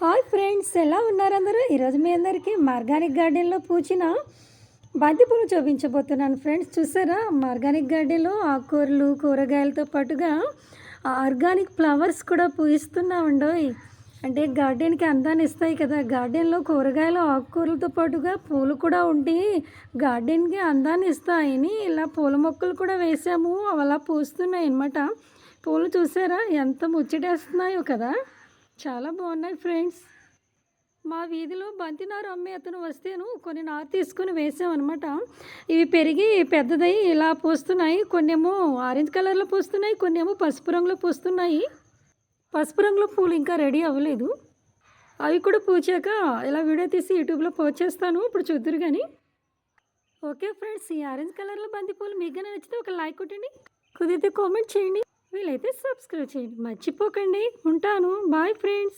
Hi friends, ఎలా ఉన్నారు అందరూ? ఈరోజు మీ అందరికీ ఆర్గానిక్ గార్డెన్లో పూచిన బంతిపూలు చూపించబోతున్నాను. ఫ్రెండ్స్, చూసారా? ఆర్గానిక్ గార్డెన్లో ఆకుకూరలు కూరగాయలతో పాటుగా ఆర్గానిక్ ఫ్లవర్స్ కూడా పూయిస్తున్నామండోయ్. అంటే గార్డెన్కి అందాన్ని ఇస్తాయి కదా. గార్డెన్లో కూరగాయలు ఆకుకూరలతో పాటుగా పూలు కూడా ఉండి గార్డెన్కి అందాన్ని ఇస్తాయని ఇలా పూల మొక్కలు కూడా వేసాము. అవి అలా పూస్తున్నాయి అన్నమాట. పూలు చూసారా ఎంత ముచ్చటేస్తున్నాయో కదా. చాలా బాగున్నాయి ఫ్రెండ్స్. మా వీధిలో బంతి నారు అమ్మే అతను వస్తేను కొన్ని నారు తీసుకుని వేసామన్నమాట. ఇవి పెరిగి పెద్దదై ఇలా పూస్తున్నాయి. కొన్నేమో ఆరెంజ్ కలర్లో పూస్తున్నాయి, కొన్నేమో పసుపు రంగులో పూస్తున్నాయి. పసుపు రంగులో పూలు ఇంకా రెడీ అవ్వలేదు. అవి కూడా పూచాక ఇలా వీడియో తీసి యూట్యూబ్లో పోస్ట్ చేస్తాను. ఇప్పుడు చూద్దరు కానీ. ఓకే ఫ్రెండ్స్, ఈ ఆరెంజ్ కలర్లో బంతి పూలు మీకు నచ్చితే ఒక లైక్ కొట్టండి, కుదిరితే కామెంట్ చేయండి, వీలైతే సబ్స్క్రైబ్ చేయండి. మర్చిపోకండి. ఉంటాను. Bye friends.